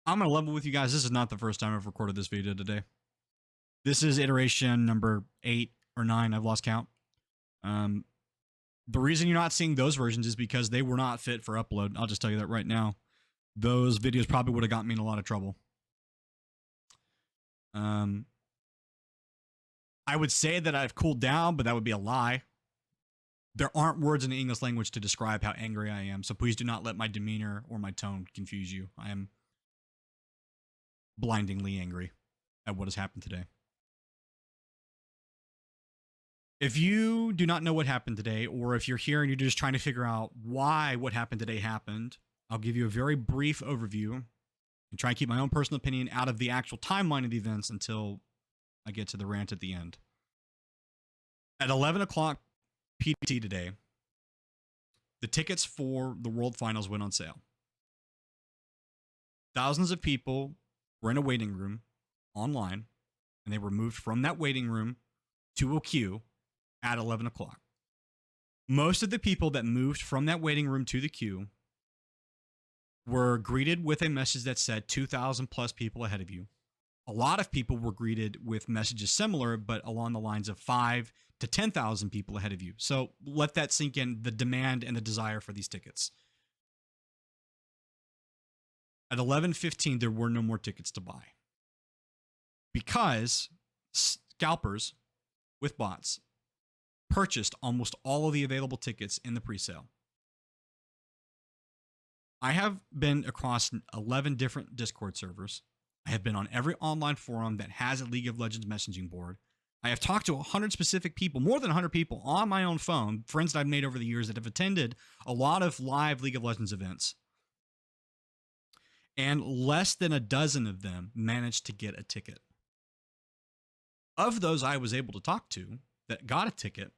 I'm going to level with you guys. This is not the first time I've recorded this video today. This is iteration number 8 or 9. I've lost count. The reason you're not seeing those versions is because they were not fit for upload. I'll just tell you that right now. Those videos probably would have gotten me in a lot of trouble. I would say that I've cooled down, but that would be a lie. There aren't words in the English language to describe how angry I am, so please do not let my demeanor or my tone confuse you. I am blindingly angry at what has happened today. If you do not know what happened today, or if you're here and you're just trying to figure out why what happened today happened, I'll give you a very brief overview and try and keep my own personal opinion out of the actual timeline of the events until I get to the rant at the end. At 11 o'clock PDT today, the tickets for the World Finals went on sale. Thousands of people were in a waiting room online, and they were moved from that waiting room to a queue at 11 o'clock. Most of the people that moved from that waiting room to the queue were greeted with a message that said 2,000 plus people ahead of you. A lot of people were greeted with messages similar, but along the lines of 5 to 10,000 people ahead of you. So let that sink in, the demand and the desire for these tickets. At 11:15, there were no more tickets to buy because scalpers with bots purchased almost all of the available tickets in the presale. I have been across 11 different Discord servers. I have been on every online forum that has a League of Legends messaging board. I have talked to 100 specific people, more than 100 people on my own phone, friends that I've made over the years that have attended a lot of live League of Legends events. And less than a dozen of them managed to get a ticket. Of those I was able to talk to that got a ticket,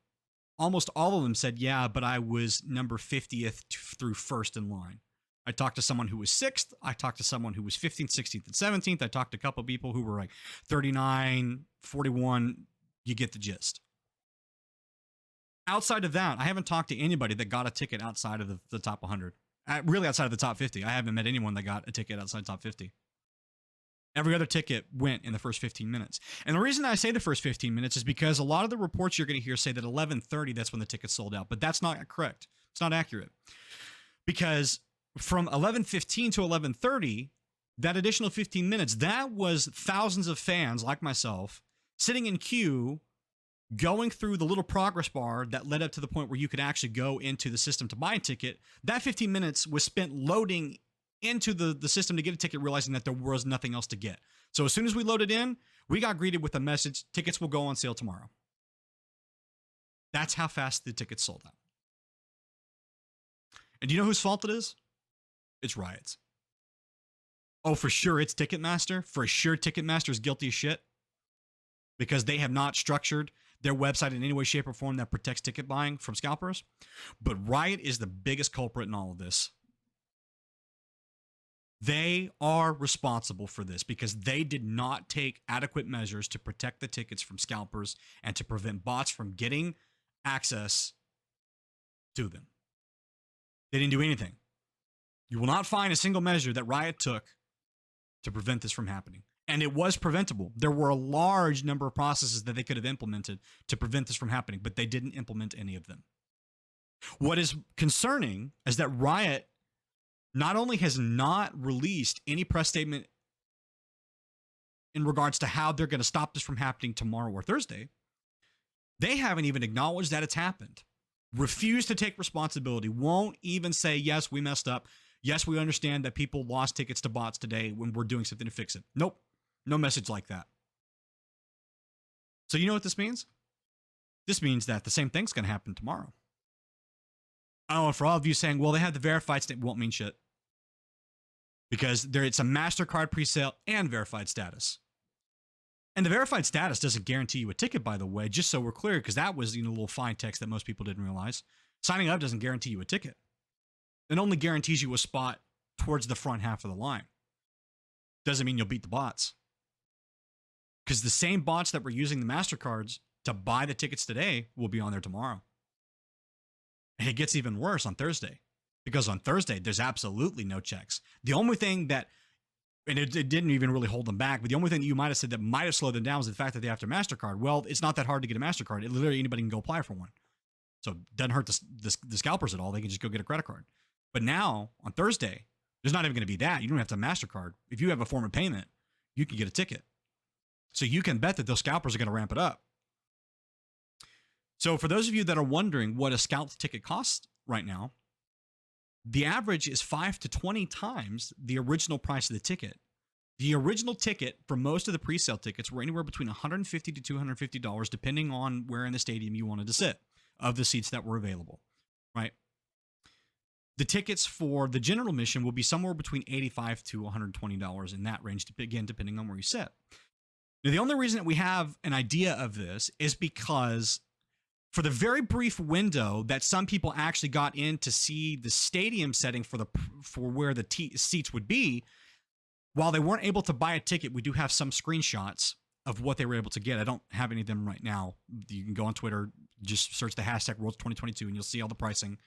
almost all of them said, yeah, but I was number 50th through 1st in line. I talked to someone who was 6th. I talked to someone who was 15th, 16th, and 17th. I talked to a couple of people who were like 39, 41. You get the gist. Outside of that, I haven't talked to anybody that got a ticket outside of the top 100. Really outside of the top 50. I haven't met anyone that got a ticket outside the top 50. Every other ticket went in the first 15 minutes. And the reason I say the first 15 minutes is because a lot of the reports you're going to hear say that 11:30, that's when the tickets sold out. But that's not correct. It's not accurate. Because from 11:15 to 11:30, that additional 15 minutes, that was thousands of fans like myself sitting in queue, going through the little progress bar that led up to the point where you could actually go into the system to buy a ticket. That 15 minutes was spent loading into the system to get a ticket, realizing that there was nothing else to get. So as soon as we loaded in, we got greeted with a message, tickets will go on sale tomorrow. That's how fast the tickets sold out. And do you know whose fault it is? It's Riot's. Oh, for sure, it's Ticketmaster. For sure, Ticketmaster is guilty as shit because they have not structured their website in any way, shape, or form that protects ticket buying from scalpers. But Riot is the biggest culprit in all of this. They are responsible for this because they did not take adequate measures to protect the tickets from scalpers and to prevent bots from getting access to them. They didn't do anything. You will not find a single measure that Riot took to prevent this from happening. And it was preventable. There were a large number of processes that they could have implemented to prevent this from happening, but they didn't implement any of them. What is concerning is that Riot not only has not released any press statement in regards to how they're going to stop this from happening tomorrow or Thursday, they haven't even acknowledged that it's happened. Refuse to take responsibility. Won't even say, yes, we messed up. Yes, we understand that people lost tickets to bots today when we're doing something to fix it. Nope. No message like that. So you know what this means? This means that the same thing's going to happen tomorrow. I don't know, for all of you saying, well, they have the verified status, won't mean shit. Because it's a MasterCard presale and verified status. And the verified status doesn't guarantee you a ticket, by the way, just so we're clear, because that was a little fine text that most people didn't realize. Signing up doesn't guarantee you a ticket. It only guarantees you a spot towards the front half of the line. Doesn't mean you'll beat the bots. Because the same bots that were using the MasterCards to buy the tickets today will be on there tomorrow. And it gets even worse on Thursday. Because on Thursday, there's absolutely no checks. The only thing that And it didn't even really hold them back. But the only thing that you might have said that might have slowed them down was the fact that they have to MasterCard. Well, it's not that hard to get a MasterCard. It literally anybody can go apply for one. So it doesn't hurt the scalpers at all. They can just go get a credit card. But now on Thursday, there's not even going to be that. You don't have to have MasterCard. If you have a form of payment, you can get a ticket. So you can bet that those scalpers are going to ramp it up. So for those of you that are wondering what a scalped ticket costs right now, the average is 5 to 20 times the original price of the ticket. The original ticket for most of the pre-sale tickets were anywhere between $150 to $250, depending on where in the stadium you wanted to sit, of the seats that were available, right? The tickets for the general admission will be somewhere between $85 to $120 in that range, again, depending on where you sit. Now, the only reason that we have an idea of this is because for the very brief window that some people actually got in to see the stadium setting for where the seats would be, while they weren't able to buy a ticket, we do have some screenshots of what they were able to get. I don't have any of them right now. You can go on Twitter, just search the hashtag Worlds 2022, and you'll see all the pricing.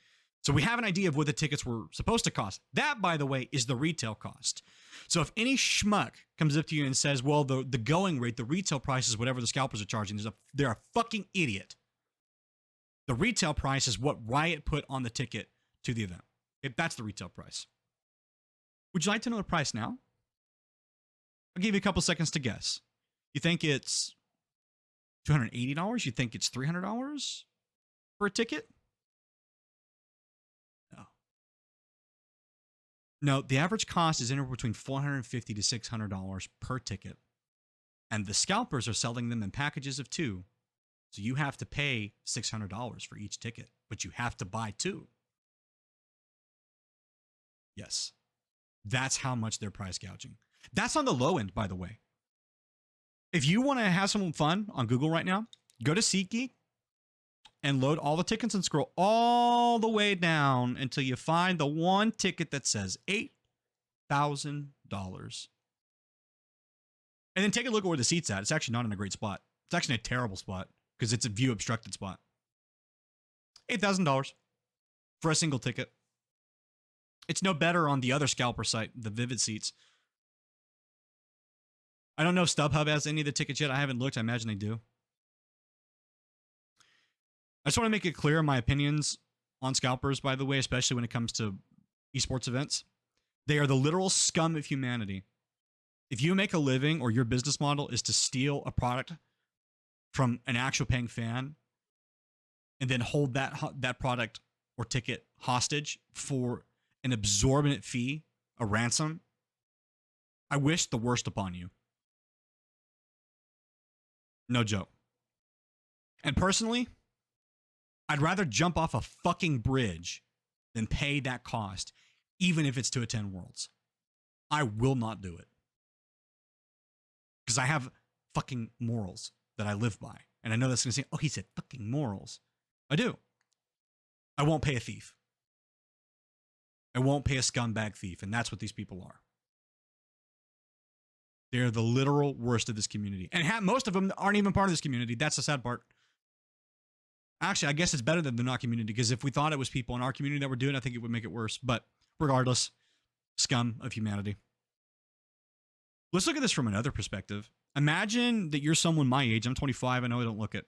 So we have an idea of what the tickets were supposed to cost. That, by the way, is the retail cost. So if any schmuck comes up to you and says, well, the going rate, the retail price is whatever the scalpers are charging, they're a fucking idiot. The retail price is what Riot put on the ticket to the event. That's the retail price. Would you like to know the price now? I'll give you a couple seconds to guess. You think it's $280? You think it's $300 for a ticket? No. No, the average cost is anywhere between $450 to $600 per ticket. And the scalpers are selling them in packages of 2. So you have to pay $600 for each ticket, but you have to buy 2. Yes. That's how much they're price gouging. That's on the low end, by the way. If you want to have some fun on Google right now, go to SeatGeek and load all the tickets and scroll all the way down until you find the one ticket that says $8,000. And then take a look at where the seat's at. It's actually not in a great spot. It's actually a terrible spot because it's a view obstructed spot. $8,000 for a single ticket. It's no better on the other scalper site, the Vivid Seats. I don't know if StubHub has any of the tickets yet. I haven't looked. I imagine they do. I just want to make it clear my opinions on scalpers, by the way, especially when it comes to esports events. They are the literal scum of humanity. If you make a living or your business model is to steal a product from an actual paying fan and then hold that product or ticket hostage for an exorbitant fee, a ransom, I wish the worst upon you. No joke. And personally, I'd rather jump off a fucking bridge than pay that cost, even if it's to attend Worlds. I will not do it. Because I have fucking morals that I live by. And I know that's going to say, oh, he said fucking morals. I do. I won't pay a thief. I won't pay a scumbag thief. And that's what these people are. They're the literal worst of this community. And most of them aren't even part of this community. That's the sad part. Actually, I guess it's better than the not community, because if we thought it was people in our community that were doing it, I think it would make it worse. But regardless, scum of humanity. Let's look at this from another perspective. Imagine that you're someone my age. I'm 25. I know I don't look it.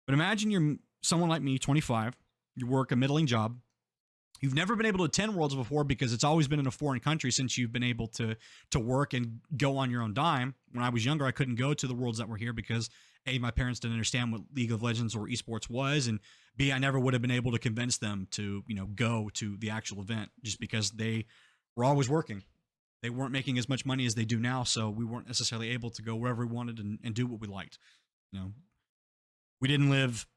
But imagine you're someone like me, 25. You work a middling job. You've never been able to attend Worlds before because it's always been in a foreign country since you've been able to work and go on your own dime. When I was younger, I couldn't go to the Worlds that were here because A, my parents didn't understand what League of Legends or esports was, and B, I never would have been able to convince them to, go to the actual event just because they were always working. They weren't making as much money as they do now, so we weren't necessarily able to go wherever we wanted and do what we liked. We didn't live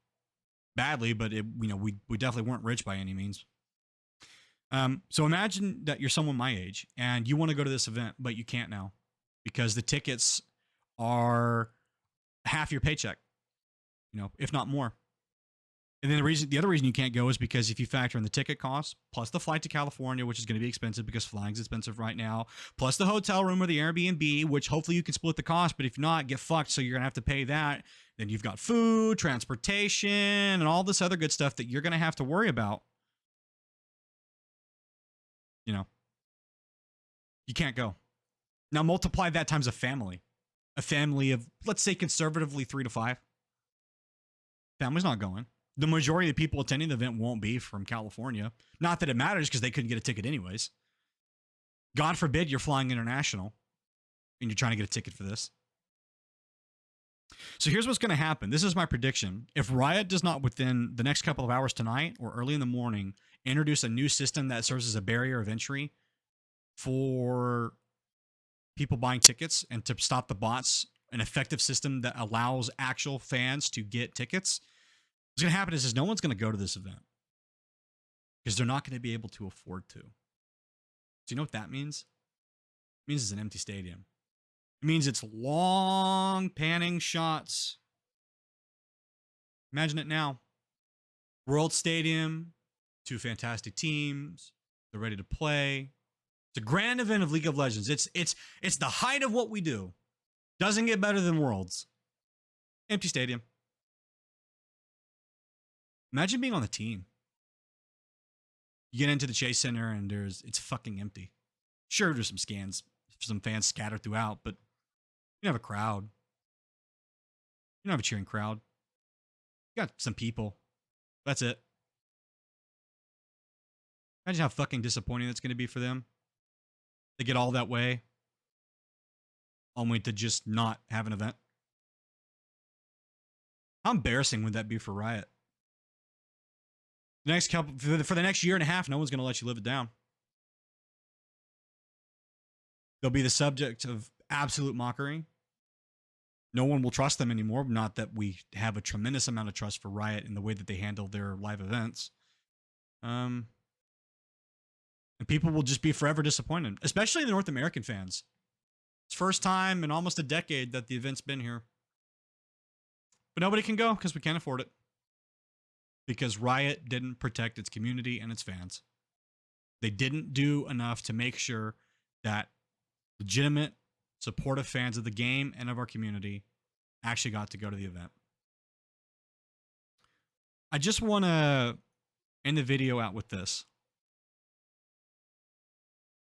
badly, but we definitely weren't rich by any means. So imagine that you're someone my age and you want to go to this event, but you can't now because the tickets are half your paycheck, if not more. And then the other reason you can't go is because if you factor in the ticket costs, plus the flight to California, which is going to be expensive because flying's expensive right now, plus the hotel room or the Airbnb, which hopefully you can split the cost, but if not, get fucked. So you're going to have to pay that. Then you've got food, transportation, and all this other good stuff that you're going to have to worry about. You can't go. Now multiply that times a family of, let's say, conservatively 3 to 5. Family's not going. The majority of the people attending the event won't be from California. Not that it matters, because they couldn't get a ticket anyways. God forbid you're flying international and you're trying to get a ticket for this. So here's what's going to happen. This is my prediction. If Riot does not, within the next couple of hours tonight or early in the morning, introduce a new system that serves as a barrier of entry for people buying tickets and to stop the bots, an effective system that allows actual fans to get tickets, what's going to happen is no one's going to go to this event because they're not going to be able to afford to. So you know what that means? It means it's an empty stadium. It means it's long panning shots. Imagine it now. World Stadium, 2 fantastic teams. They're ready to play. It's a grand event of League of Legends. It's the height of what we do. Doesn't get better than Worlds. Empty stadium. Imagine being on the team. You get into the Chase Center and it's fucking empty. Sure, there's some fans scattered throughout, but you don't have a crowd. You don't have a cheering crowd. You got some people. That's it. Imagine how fucking disappointing that's going to be for them. They get all that way, only to just not have an event. How embarrassing would that be for Riot? For the next year and a half, no one's going to let you live it down. They'll be the subject of absolute mockery. No one will trust them anymore. Not that we have a tremendous amount of trust for Riot in the way that they handle their live events. And people will just be forever disappointed, especially the North American fans. It's first time in almost a decade that the event's been here. But nobody can go because we can't afford it. Because Riot didn't protect its community and its fans. They didn't do enough to make sure that legitimate, supportive fans of the game and of our community actually got to go to the event. I just want to end the video out with this.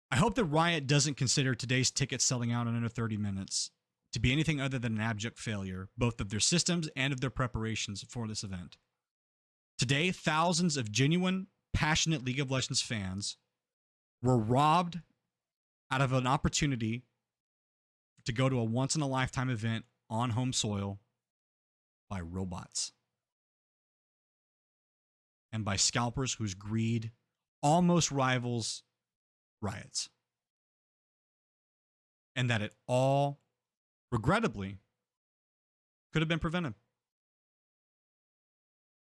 I hope that Riot doesn't consider today's tickets selling out in under 30 minutes to be anything other than an abject failure, both of their systems and of their preparations for this event. Today, thousands of genuine, passionate League of Legends fans were robbed out of an opportunity to go to a once-in-a-lifetime event on home soil by robots and by scalpers whose greed almost rivals Riot's. And that it all, regrettably, could have been prevented.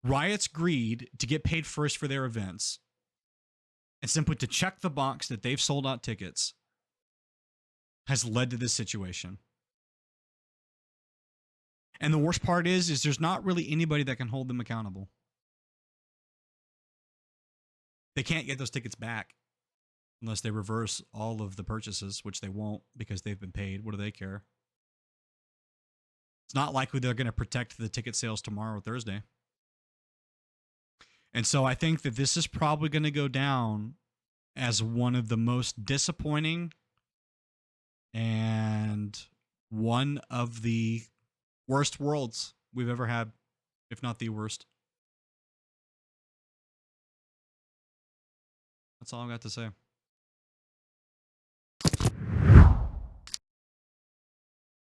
Riot's greed to get paid first for their events and simply to check the box that they've sold out tickets has led to this situation. And the worst part is there's not really anybody that can hold them accountable. They can't get those tickets back unless they reverse all of the purchases, which they won't because they've been paid. What do they care? It's not likely they're going to protect the ticket sales tomorrow or Thursday. And so I think that this is probably going to go down as one of the most disappointing and one of the worst Worlds we've ever had, if not the worst. That's all I've got to say.